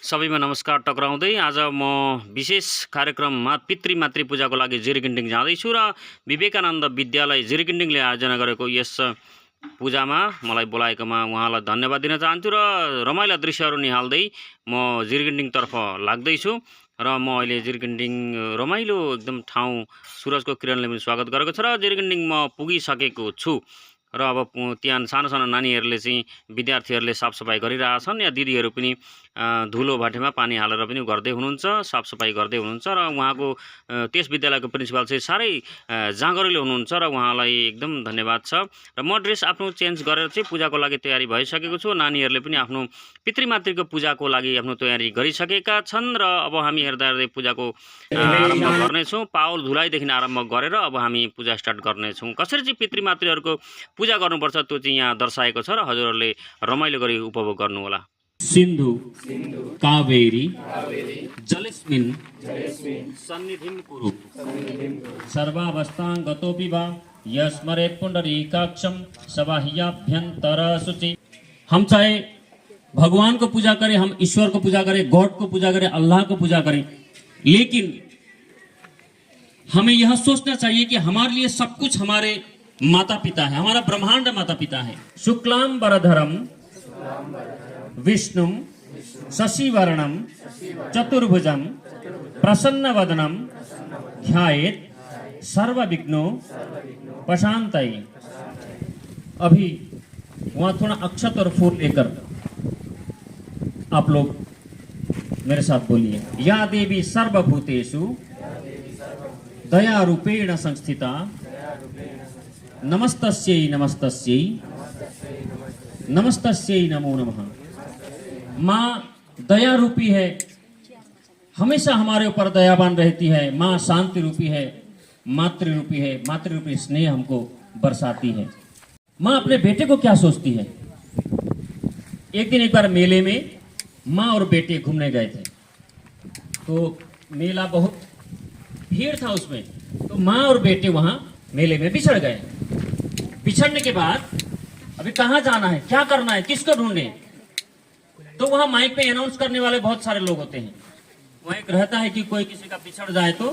सबैमा नमस्कार टक्राउँदै आज म विशेष कार्यक्रममा पितृमातृ पूजाको लागि जिरगिन्डिङ जाँदैछु र विवेकानन्द विद्यालय जिरगिन्डिङले आयोजना गरेको यस पूजामा मलाई बोलाएकोमा उहाँलाई धन्यवाद दिन चाहन्छु र रमाइला दृश्यहरू निहाल्दै म जिरगिन्डिङतर्फ लाग्दैछु र म अहिले जिरगिन्डिङ रमाइलो एकदम ठाउँ सुरजको किरणले पनि स्वागत गरेको छ र जिरगिन्डिङ म पुगिसकेको छु र अब त्यहाँ सानो सानो नानीहरूले चाहिँ विद्यार्थीहरूले साफसफाई गरिरहेछन् या दिदीहरू पनि धुलो भाटेमा पानी हालेर पनि गर्दै हुनुहुन्छ, साफसफाई गर्दै हुनुहुन्छ र उहाँको त्यस विद्यालयको प्रिन्सिपल चाहिँ साह्रै जाँगरिलो हुनुहुन्छ र उहाँलाई एकदम धन्यवाद छ। र म ड्रेस आफ्नो चेन्ज गरेर चाहिँ पूजाको लागि तयारी भइसकेको छु। नानीहरूले पनि आफ्नो पितृमातृको पूजाको लागि आफ्नो तयारी गरिसकेका छन् र अब हामी हेर्दै पूजाको आरम्भ गर्नेछौँ। पावल धुलाइदेखि आरम्भ गरेर अब हामी पूजा स्टार्ट गर्नेछौँ। कसरी चाहिँ पितृमातृहरूको पूजा गर्नुपर्छ त्यो चाहिँ यहाँ दर्शाएको छ र हजुरहरूले रमाइलो गरी उपभोग गर्नुहोला। सिन्धु कावेरी जलेस्मिन् सन्निधिं कुरु सर्वावस्थां गतोऽपि वा यस्मरेत् पुंडरीकाक्षं सबाह्याभ्यंतर शुचि। हम चाहे भगवान को पूजा करें, हम ईश्वर को पूजा करें, गॉड को पूजा करें, अल्लाह को पूजा करें, लेकिन हमें यह सोचना चाहिए कि हमारे लिए सब कुछ हमारे माता पिता है, हमारा ब्रह्मांड माता पिता है। शुक्लां वरधरम विष्णुं शशिवर्णं चतुर्भुजं प्रसन्नवदनं ध्यायेत् सर्वविघ्नो पशान्तये। अभी वहाँ थोड़ा अक्षत और फूल लेकर आप लोग मेरे साथ बोलिए। या देवी सर्वभूतेषु दया रूपेण संस्थिता नमस्तस्यै नमस्तस्यै नमस्तस्यै नमो नमः। माँ दया रूपी है, हमेशा हमारे ऊपर दयावान रहती है। माँ शांति रूपी है, मातृ रूपी है, मातृ रूपी स्नेह हमको बरसाती है। माँ अपने बेटे को क्या सोचती है। एक दिन एक बार मेले में माँ और बेटे घूमने गए थे, तो मेला बहुत भीड़ था उसमें, तो माँ और बेटे वहां मेले में बिछड़ गए। बिछड़ने के बाद अभी कहाँ जाना है, क्या करना है, किसको ढूंढे, तो वहां माइक पे अनाउंस करने वाले बहुत सारे लोग होते हैं। वहां एक रहता है कि कोई किसी का बिछड़ जाए तो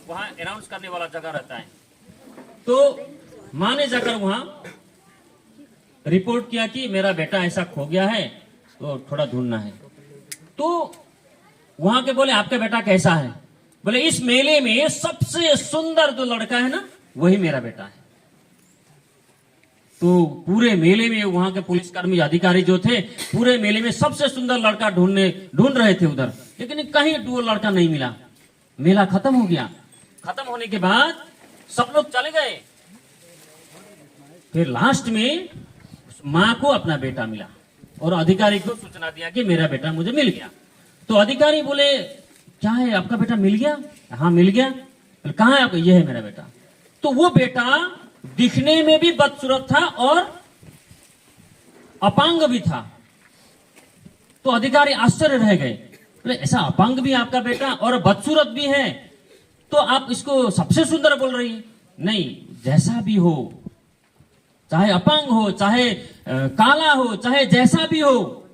वहां अनाउंस करने वाला जगह रहता है। तो माँ ने जाकर वहां रिपोर्ट किया कि मेरा बेटा ऐसा खो गया है, तो थोड़ा ढूंढना है। तो वहां के बोले आपका बेटा कैसा है, बोले इस मेले में सबसे सुंदर जो लड़का है ना वही मेरा बेटा है। तो पूरे मेले में वहां के पुलिसकर्मी अधिकारी जो थे पूरे मेले में सबसे सुंदर लड़का ढूंढ रहे थे उधर, लेकिन कहीं वो लड़का नहीं मिला। मेला खत्म हो गया। खत्म होने के बाद सब लोग चले गए। फिर लास्ट में माँ को अपना बेटा मिला और अधिकारी को सूचना दिया कि मेरा बेटा मुझे मिल गया। तो अधिकारी बोले क्या है आपका बेटा मिल गया, हाँ मिल गया, कहाँ है आपका, ये है मेरा बेटा। तो वो बेटा दिखने में भी बदसूरत था और अपांग भी था। तो अधिकारी आश्चर्य रह गए, बोले ऐसा अपांग भी आपका बेटा और बदसूरत भी है, तो आप इसको सबसे सुंदर बोल रही है। नहीं, जैसा भी हो, चाहे अपांग हो, चाहे काला हो, चाहे जैसा भी हो,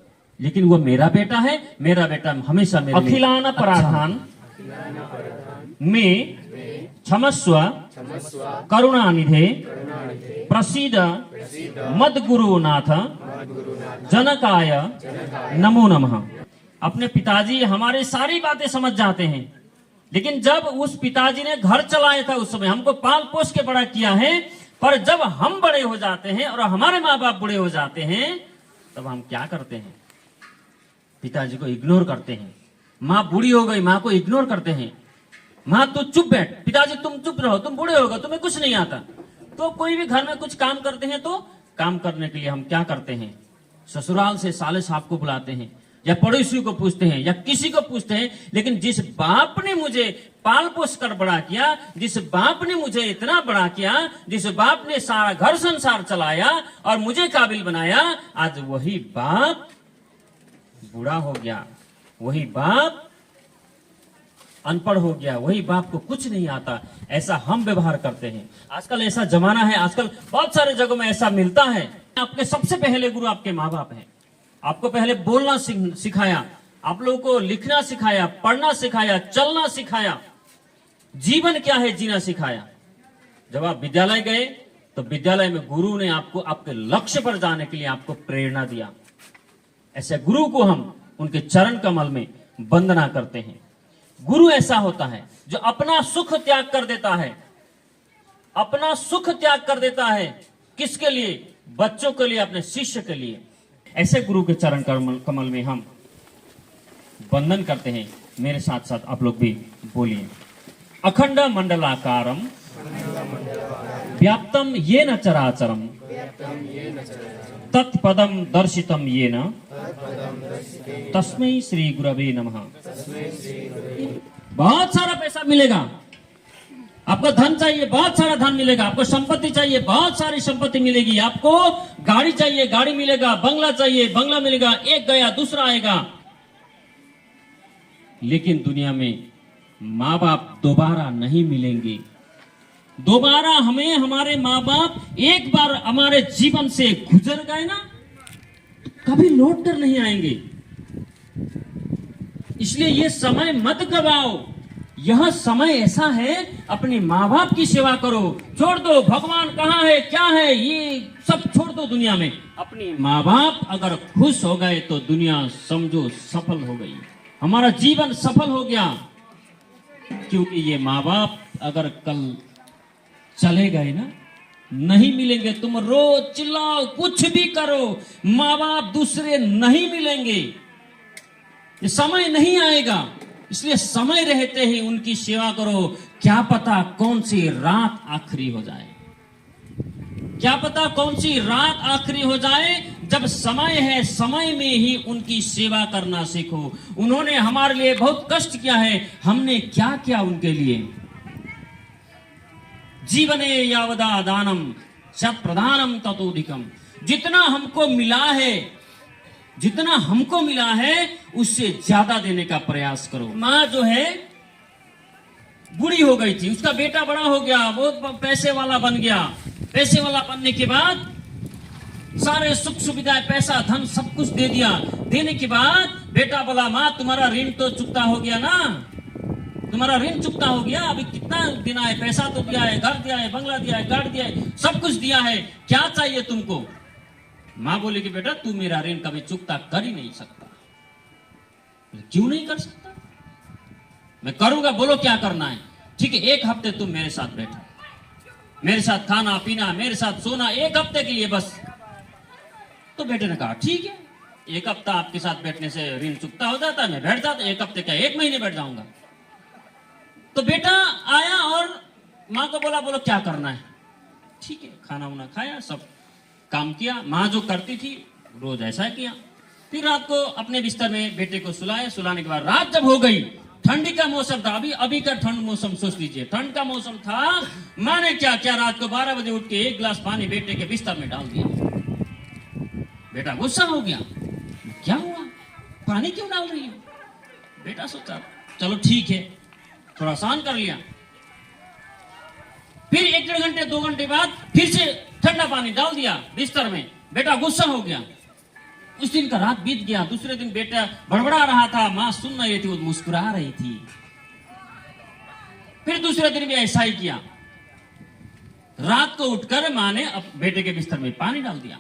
लेकिन वो मेरा बेटा है। मेरा बेटा हमेशा मेरे अखिलान पराधान में क्षमस्व करुणानिधे प्रसीद मद्गुरुनाथ जनकाय नमो नमः। अपने पिताजी हमारे सारी बातें समझ जाते हैं, लेकिन जब उस पिताजी ने घर चलाया था उस समय हमको पाल पोस के बड़ा किया है, पर जब हम बड़े हो जाते हैं और हमारे माँ बाप बड़े हो जाते हैं तब हम क्या करते हैं, पिताजी को इग्नोर करते हैं। माँ बूढ़ी हो गई, माँ को इग्नोर करते हैं। माँ तो चुप बैठ, पिताजी तुम चुप रहो, तुम बूढ़े हो गए, तुम्हें कुछ नहीं आता। तो कोई भी घर में कुछ काम करते हैं तो काम करने के लिए हम क्या करते हैं, ससुराल से साले साहब को बुलाते हैं या पड़ोसी को पूछते हैं या किसी को पूछते हैं। लेकिन जिस बाप ने मुझे पाल पोस कर बड़ा किया, जिस बाप ने मुझे इतना बड़ा किया, जिस बाप ने सारा घर संसार चलाया और मुझे काबिल बनाया, आज वही बाप बूढ़ा हो गया, वही बाप अनपढ़ हो गया, वही बाप को कुछ नहीं आता। ऐसा हम व्यवहार करते हैं। आजकल ऐसा जमाना है, आजकल बहुत सारे जगहों में ऐसा मिलता है। आपके सबसे पहले गुरु आपके माँ बाप हैं। आपको पहले बोलना सिखाया, आप लोगों को लिखना सिखाया, पढ़ना सिखाया, चलना सिखाया, जीवन क्या है जीना सिखाया। जब आप विद्यालय गए तो विद्यालय में गुरु ने आपको आपके लक्ष्य पर जाने के लिए आपको प्रेरणा दिया। ऐसे गुरु को हम उनके चरण कमल में वंदना करते हैं। गुरु ऐसा होता है जो अपना सुख त्याग कर देता है, अपना सुख त्याग कर देता है। किसके लिए? बच्चों के लिए, अपने शिष्य के लिए। ऐसे गुरु के चरण कमल में हम वंदन करते हैं। मेरे साथ साथ आप लोग भी बोलिए। अखंड मंडलाकारम व्याप्तम येन चराचरम तत्पदम दर्शितम येन तस्मै श्री गुरवे नमः। बहुत सारा पैसा मिलेगा, आपको धन चाहिए बहुत सारा धन मिलेगा, आपको संपत्ति चाहिए बहुत सारी संपत्ति मिलेगी, आपको गाड़ी चाहिए गाड़ी मिलेगा, बंगला चाहिए बंगला मिलेगा, एक गया दूसरा आएगा। लेकिन दुनिया में माँ बाप दोबारा नहीं मिलेंगे। दोबारा हमें हमारे माँ बाप एक बार हमारे जीवन से गुजर गए ना, तो कभी लौट कर नहीं आएंगे। इसलिए ये समय मत गवाओ। यह समय ऐसा है, अपने माँ बाप की सेवा करो। छोड़ दो भगवान कहाँ है क्या है, ये सब छोड़ दो दुनिया में। अपने माँ बाप अगर खुश हो गए तो दुनिया समझो सफल हो गई, हमारा जीवन सफल हो गया। क्योंकि ये माँ बाप अगर कल चले गए ना, नहीं मिलेंगे। तुम रो चिल्लाओ कुछ भी करो, माँ बाप दूसरे नहीं मिलेंगे, ये समय नहीं आएगा। इसलिए समय रहते ही उनकी सेवा करो। क्या पता कौन सी रात आखिरी हो जाए, क्या पता कौन सी रात आखिरी हो जाए। जब समय है, समय में ही उनकी सेवा करना सीखो। उन्होंने हमारे लिए बहुत कष्ट किया है, हमने क्या किया उनके लिए। जीवने यावदा दानम सत प्रदानम ततोधिकम। जितना हमको मिला है, जितना हमको मिला है उससे ज्यादा देने का प्रयास करो। माँ जो है बूढ़ी हो गई थी, उसका बेटा बड़ा हो गया, वो पैसे वाला बन गया। पैसे वाला बनने के बाद सारे सुख सुविधाएं, पैसा धन सब कुछ दे दिया। देने के बाद बेटा बोला, माँ तुम्हारा ऋण तो चुकता हो गया ना, तुम्हारा ऋण चुकता हो गया, अभी कितना दिन है, पैसा तो दिया है, घर दिया है, बंगला दिया है, गाड़ी दिया है, सब कुछ दिया है, क्या चाहिए तुमको। माँ बोली कि बेटा तू मेरा ऋण कभी चुकता कर ही नहीं सकता। क्यों नहीं कर सकता? मैं करूंगा, बोलो क्या करना है। ठीक है, एक हफ्ते तुम मेरे साथ बैठो, मेरे साथ खाना पीना, मेरे साथ सोना, एक हफ्ते के लिए बस। तो बेटे ने कहा ठीक है, एक हफ्ता आपके साथ बैठने से ऋण चुकता हो जाता है, मैं बैठ जाता। एक हफ्ते क्या, एक महीने बैठ जाऊंगा। तो बेटा आया और माँ को बोला, बोलो क्या करना है। ठीक है, खाना वाना खाया, सब काम किया। माँ जो करती थी रोज ऐसा किया। फिर रात को अपने बिस्तर में बेटे को सुलाया। सुलाने के बाद रात जब हो गई, ठंडी का मौसम था, अभी का ठंड मौसम सोच लीजिए, ठंड का मौसम था। माँ ने क्या किया, रात को 12 बजे उठ के 1 गिलास पानी बेटे के बिस्तर में डाल दिया। बेटा गुस्सा हो गया, क्या हुआ, पानी क्यों डाल रही हो। बेटा सोचा चलो ठीक है, थोड़ा आसान कर लिया। फिर 1-1.5 घंटे 2 घंटे बाद फिर से ठंडा पानी डाल दिया बिस्तर में। बेटा गुस्सा हो गया। उस दिन का रात बीत गया। दूसरे दिन बेटा बड़बड़ा रहा था, माँ सुन नहीं रही थी, वो मुस्कुरा रही थी। फिर दूसरे दिन भी ऐसा ही किया। रात को उठकर माँ ने बेटे के बिस्तर में पानी डाल दिया।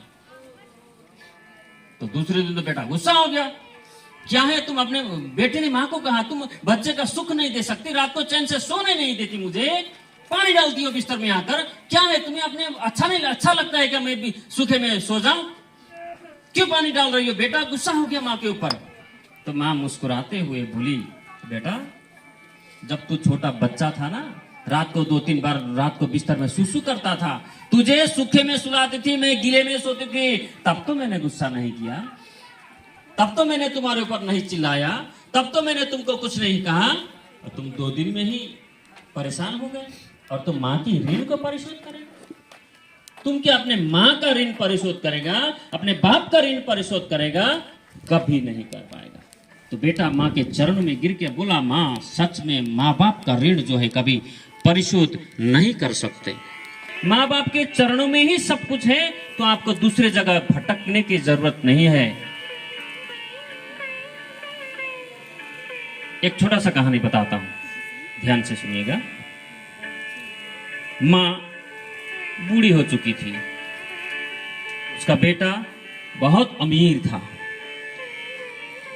तो दूसरे दिन तो बेटा गुस्सा हो गया, क्या है तुम। अपने बेटे ने माँ को कहा, तुम बच्चे का सुख नहीं दे सकती, रात को चैन से सोने नहीं देती मुझे, पानी डालती हो बिस्तर में आकर, क्या है तुम्हें, अपने अच्छा लगता है क्या मैं भी सूखे में सो जाऊं, क्यों पानी डाल रही हो। बेटा गुस्सा हो गया माँ के ऊपर। तो माँ मुस्कुराते हुए बोली, बेटा जब तू छोटा बच्चा था ना, रात को 2-3 बार रात को बिस्तर में सुसु करता था, तुझे सूखे में सुलाती थी, मैं गीले में सोती थी, तब तो मैंने गुस्सा नहीं किया, तब तो मैंने तुम्हारे ऊपर नहीं चिल्लाया, तब तो मैंने तुमको कुछ नहीं कहा। और तुम 2 दिन में ही परेशान हो गए और तुम माँ की ऋण को परिशोध करेगा। तुम क्या अपने माँ का ऋण परिशोध करेगा, अपने बाप का ऋण परिशोध करेगा, कभी नहीं कर पाएगा। तो बेटा माँ के चरणों में गिर के बोला, माँ सच में माँ बाप का ऋण जो है कभी परिशोध नहीं कर सकते। माँ बाप के चरणों में ही सब कुछ है, तो आपको दूसरे जगह भटकने की जरूरत नहीं है। एक छोटा सा कहानी बताता हूँ, ध्यान से सुनिएगा। माँ बूढ़ी हो चुकी थी, उसका बेटा बहुत अमीर था।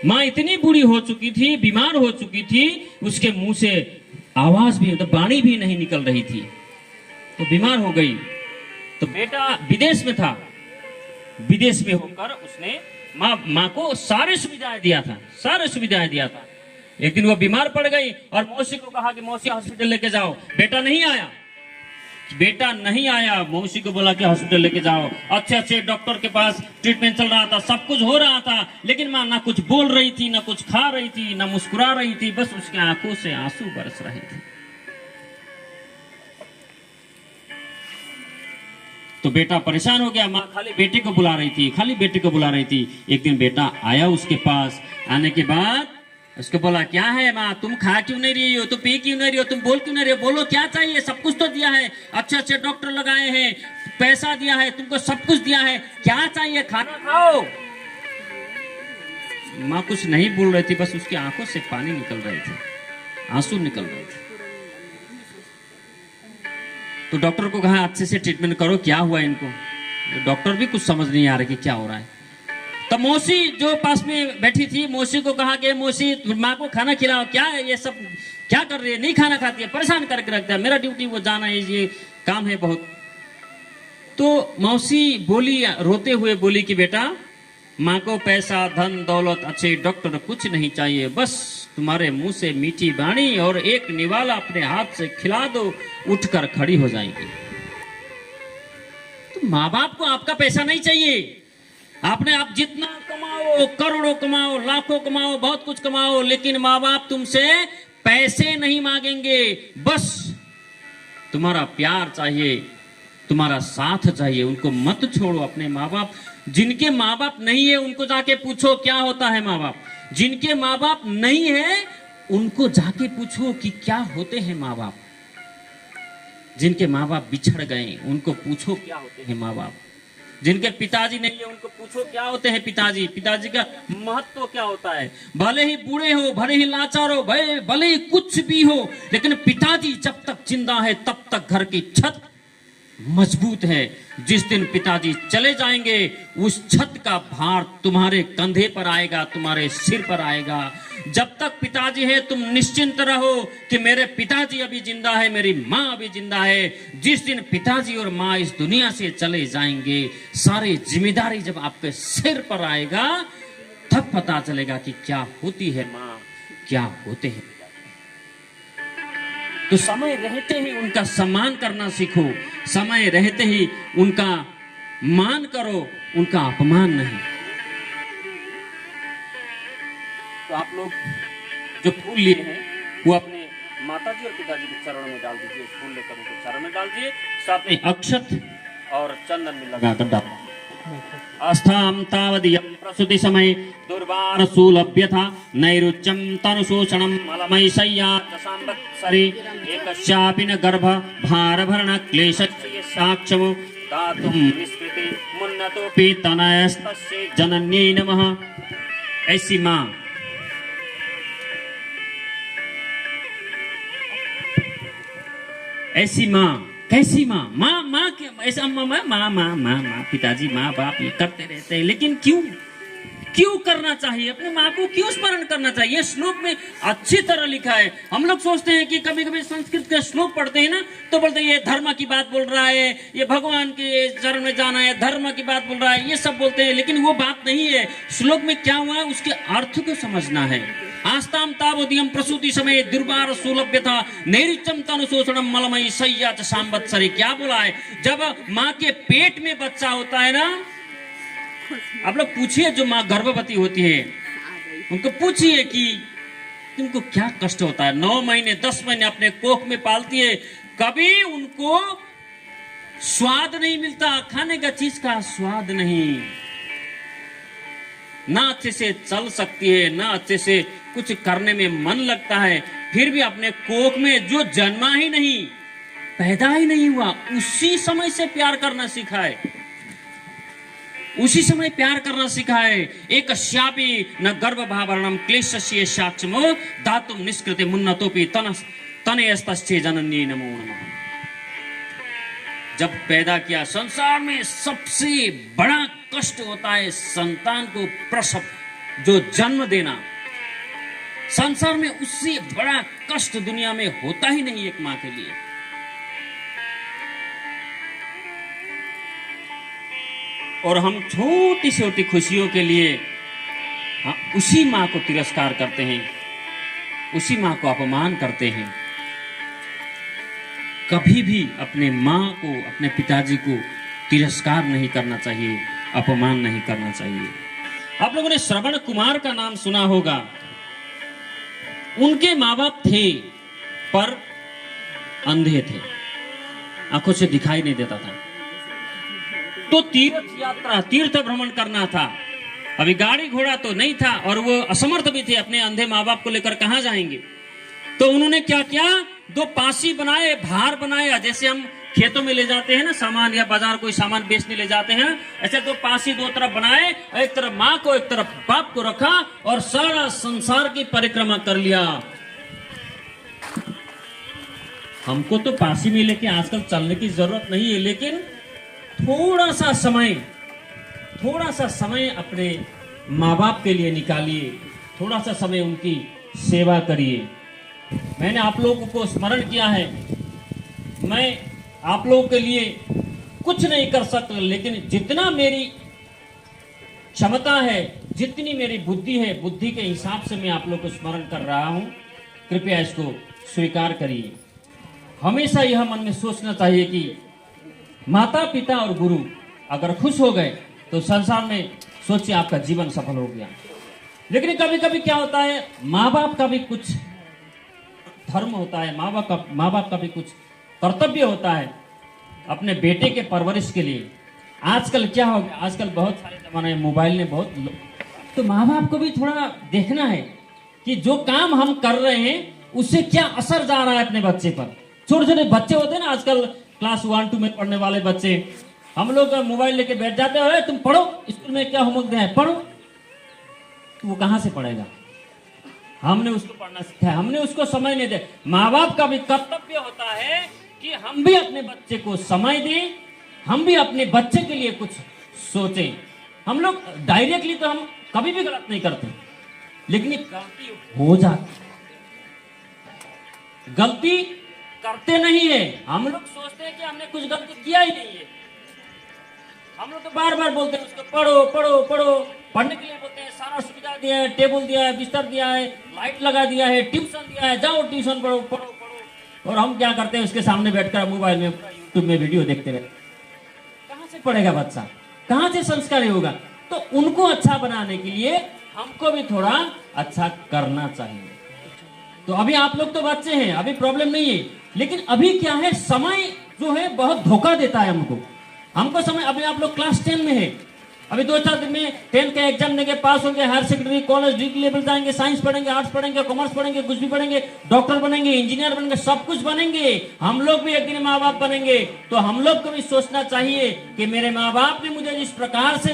माँ इतनी बूढ़ी हो चुकी थी, बीमार हो चुकी थी, उसके मुंह से आवाज भी, मतलब वाणी भी नहीं निकल रही थी, तो बीमार हो गई। तो बेटा विदेश में था, विदेश में होकर उसने माँ को सारी सुविधाएं दिया था, सारी सुविधाएं दिया था। एक दिन वो बीमार पड़ गई और मौसी को कहा कि मौसी हॉस्पिटल लेके जाओ। बेटा नहीं आया, बेटा नहीं आया। मौसी को बोला कि हॉस्पिटल लेके जाओ। अच्छे अच्छे डॉक्टर के पास ट्रीटमेंट चल रहा था, सब कुछ हो रहा था, लेकिन माँ ना कुछ बोल रही थी, ना कुछ खा रही थी, ना मुस्कुरा रही थी, बस उसकी आंखों से आंसू बरस रहे थे। तो बेटा परेशान हो गया। माँ खाली बेटे को बुला रही थी, खाली बेटे को बुला रही थी। एक दिन बेटा आया उसके पास। आने के बाद उसको बोला, क्या है माँ, तुम खा क्यों नहीं रही हो, तुम पी क्यों नहीं रही हो, तुम बोल क्यों नहीं रही हो, बोलो क्या चाहिए, सब कुछ तो दिया है, अच्छे अच्छे डॉक्टर लगाए हैं, पैसा दिया है तुमको, सब कुछ दिया है, क्या चाहिए, खाना खाओ। माँ कुछ नहीं बोल रही थी, बस उसकी आंखों से पानी निकल रहे थे, आंसू निकल रहे थे। तो डॉक्टर को कहा अच्छे से ट्रीटमेंट करो, क्या हुआ इनको। डॉक्टर भी कुछ समझ नहीं आ रहा कि क्या हो रहा है। तो मौसी जो पास में बैठी थी, मौसी को कहा कि मौसी माँ को खाना खिलाओ, क्या है ये सब, क्या कर रही है, नहीं खाना खाती है, परेशान करके रखता है, मेरा ड्यूटी वो जाना है, ये काम है बहुत। तो मौसी बोली, रोते हुए बोली कि बेटा, माँ को पैसा धन दौलत अच्छे डॉक्टर कुछ नहीं चाहिए, बस तुम्हारे मुंह से मीठी बाणी और एक निवाला अपने हाथ से खिला दो, उठकर खड़ी हो जाएगी। तो माँ बाप को आपका पैसा नहीं चाहिए, आपने आप जितना कमाओ, करोड़ों कमाओ, लाखों कमाओ, बहुत कुछ कमाओ, लेकिन माँ बाप तुमसे पैसे नहीं मांगेंगे, बस तुम्हारा प्यार चाहिए, तुम्हारा साथ चाहिए। उनको मत छोड़ो, अपने माँ बाप, जिनके माँ बाप नहीं है उनको जाके पूछो क्या होता है माँ बाप, जिनके माँ बाप नहीं है उनको जाके पूछो कि क्या होते हैं माँ बाप, जिनके माँ बाप बिछड़ गए उनको पूछो क्या होते हैं माँ बाप, जिनके पिताजी नहीं है उनको पूछो क्या होते हैं पिताजी, पिताजी का महत्व क्या होता है। भले ही बूढ़े हो, भले ही लाचार हो, भले ही कुछ भी हो, लेकिन पिताजी जब तक जिंदा है तब तक घर की छत मजबूत है। जिस दिन पिताजी चले जाएंगे उस छत का भार तुम्हारे कंधे पर आएगा, तुम्हारे सिर पर आएगा। जब तक पिताजी है तुम निश्चिंत रहो कि मेरे पिताजी अभी जिंदा है, मेरी माँ अभी जिंदा है। जिस दिन पिताजी और माँ इस दुनिया से चले जाएंगे, सारी जिम्मेदारी जब आपके सिर पर आएगा, तब पता चलेगा कि क्या होती है माँ, क्या होते हैं। तो समय रहते ही उनका सम्मान करना सीखो, समय रहते ही उनका मान करो, उनका अपमान नहीं। तो आप लोग जो फूल लिए हैं वो अपने माताजी और पिताजी के चरणों में डाल दीजिए, फूल लेकर उनके चरणों में डाल दीजिए, साथ में अक्षत और चंदन में लगाकर डाल। अस्थाम तावदियं प्रसूति समय दुर्वार सुलभ्यथा नैरुच्यं तनुशोषणं मलमय शय्या दशांबत्सरे एकस्यापि न गर्भ भारभरण क्लेशस्य साक्षमो दातुं निष्कृति मुन्नतोऽपि तनयस्तस्य जनन्यै नमः। ऐसी माँ, ऐसी माँ, कैसी माँ, माँ माँ ऐसा माँ माँ माँ माँ माँ पिताजी माँ बाप ये करते रहते हैं, लेकिन क्यों क्यों करना चाहिए, अपने माँ को क्यों स्मरण करना चाहिए। ये श्लोक में अच्छी तरह लिखा है। हम लोग सोचते हैं कि कभी कभी संस्कृत के श्लोक पढ़ते हैं ना, तो बोलते हैं ये धर्म की बात बोल रहा है, ये भगवान के चरण में जाना है, धर्म की बात बोल रहा है, ये सब बोलते हैं, लेकिन वो बात नहीं है। श्लोक में क्या हुआ है उसके अर्थ को समझना है। आस्ताम तावदियं प्रसूति समय दुर्वार सुलभ्यथा नैरुच्यं तनुशोषणं मलमयी शय्या च सांवत्सरे। क्या बोला है, जब माँ के पेट में बच्चा होता है ना, आप लोग पूछिए जो माँ गर्भवती होती है उनको पूछिए कि तुमको क्या कष्ट होता है। 9 महीने 10 महीने अपने कोख में पालती है, कभी उनको स्वाद नहीं मिलता, खाने का चीज का स्वाद नहीं, ना अच्छे से चल सकती है, ना अच्छे से कुछ करने में मन लगता है, फिर भी अपने कोख में जो जन्मा ही नहीं, पैदा ही नहीं हुआ, उसी समय से प्यार करना सीखा है। उसी समय प्यार करना सिखाए। एक श्यापी न गर्भ भावरणम क्लेशस्य साक्षमो दातुम निष्कृते मुन्नतोपि तनयस्तस्ये जननी नमो नमः। जब पैदा किया, संसार में सबसे बड़ा कष्ट होता है संतान को प्रसव, जो जन्म देना। संसार में उससे बड़ा कष्ट दुनिया में होता ही नहीं एक मां के लिए। और हम छोटी छोटी खुशियों के लिए उसी मां को तिरस्कार करते हैं, उसी मां को अपमान करते हैं। कभी भी अपने मां को, अपने पिताजी को तिरस्कार नहीं करना चाहिए, अपमान नहीं करना चाहिए। आप लोगों ने श्रवण कुमार का नाम सुना होगा। उनके माँ बाप थे पर अंधे थे, आंखों से दिखाई नहीं देता था। तो तीर्थ यात्रा, तीर्थ भ्रमण करना था। अभी गाड़ी घोड़ा तो नहीं था और वो असमर्थ भी थे, अपने अंधे माँ बाप को लेकर कहां जाएंगे। तो उन्होंने क्या किया, 2 पासी बनाए, भार बनाया। जैसे हम खेतों में ले जाते हैं ना सामान, या बाजार कोई सामान बेचने ले जाते हैं, ऐसे 2 पासी 2 तरफ बनाए। एक तरफ माँ को, एक तरफ बाप को रखा और सारा संसार की परिक्रमा कर लिया। हमको तो पासी में लेके आजकल चलने की जरूरत नहीं है, लेकिन थोड़ा सा समय अपने माँ बाप के लिए निकालिए, थोड़ा सा समय उनकी सेवा करिए। मैंने आप लोगों को स्मरण किया है, मैं आप लोगों के लिए कुछ नहीं कर सकता, लेकिन जितना मेरी क्षमता है, जितनी मेरी बुद्धि है, बुद्धि के हिसाब से मैं आप लोग को स्मरण कर रहा हूं। कृपया इसको स्वीकार करिए। हमेशा यह मन में सोचना चाहिए कि माता पिता और गुरु अगर खुश हो गए तो संसार में सोचिए आपका जीवन सफल हो गया। लेकिन कभी कभी क्या होता है, माँ बाप का भी कुछ धर्म होता है, माँ बाप का भी कुछ कर्तव्य होता है अपने बेटे के परवरिश के लिए। आजकल क्या हो गया, आजकल बहुत सारे जमाने में मोबाइल ने बहुत, तो माँ बाप को भी थोड़ा देखना है कि जो काम हम कर रहे हैं उससे क्या असर जा रहा है अपने बच्चे पर। छोटे छोटे बच्चे होते हैं ना आजकल, क्लास 1-2 में पढ़ने वाले बच्चे, हम लोग मोबाइल लेके बैठ जाते हैं, तुम पढ़ो, स्कूल में क्या होमवर्क दिया है पढ़ो। तो वो कहां से पढ़ेगा? हमने उसको पढ़ना सिखाया, हमने उसको समय नहीं दिया। माँ बाप का भी कर्तव्य होता है कि हम भी अपने बच्चे को समय दें, हम भी अपने बच्चे के लिए कुछ सोचें। हम लोग डायरेक्टली तो हम कभी भी गलत नहीं करते, लेकिन गलती हो जाती, गलती करते नहीं है। हम लोग सोचते हैं कि हमने कुछ गलती किया ही नहीं है। हम लोग तो बार बार बोलते हैं उसको पढ़ो पढ़ो पढ़ो, पढ़ने के लिए बोलते हैं, सारा सुविधा दिया है, टेबल दिया है, बिस्तर दिया है, लाइट लगा दिया है, ट्यूशन दिया है, जाओ ट्यूशन पढ़ो पढ़ो पढ़ो। और हम क्या करते हैं, उसके सामने बैठकर मोबाइल में, यूट्यूब में वीडियो देखते रहते। कहां से पढ़ेगा बच्चा, कहां से संस्कारी होगा? तो उनको अच्छा बनाने के लिए हमको भी थोड़ा अच्छा करना चाहिए। तो अभी आप लोग तो बच्चे हैं, अभी प्रॉब्लम नहीं है, लेकिन अभी क्या है, समय जो है बहुत धोखा देता है हमको समय। अभी आप लोग क्लास 10 में है, अभी 2-4 दिन में 10 का एग्जाम देंगे, पास होंगे, higher secondary college degree level जाएंगे, साइंस पढ़ेंगे, आर्ट्स पढ़ेंगे, कॉमर्स पढ़ेंगे, कुछ भी पढ़ेंगे, डॉक्टर बनेंगे, इंजीनियर बनेंगे, सब कुछ बनेंगे। हम लोग भी एक दिन माँ बाप बनेंगे। तो हम लोग को भी सोचना चाहिए कि मेरे माँ बाप ने मुझे जिस प्रकार से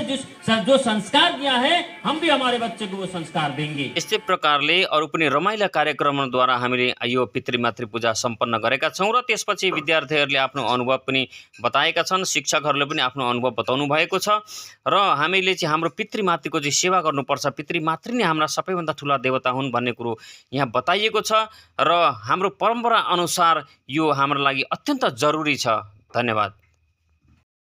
जो संस्कार दिया है, हम भी हमारे बच्चे को वो संस्कार देंगे। यस्तै प्रकारले अरू पनि रमाइला कार्यक्रमद्वारा हामीले यो पितृमातृ पूजा सम्पन्न गरेका छौँ र त्यसपछि विद्यार्थीहरूले आफ्नो अनुभव पनि बताएका छन्, शिक्षकहरूले पनि आफ्नो अनुभव बताउनु भएको छ। र हामीले चाहिँ हाम्रो पितृमातृको चाहिँ सेवा गर्नुपर्छ, पितृमातृ नै हाम्रा सबैभन्दा ठुला देवता हुन् भन्ने कुरो यहाँ बताइएको छ र हाम्रो परम्परा अनुसार यो हाम्रो लागि अत्यन्त जरुरी छ। धन्यवाद।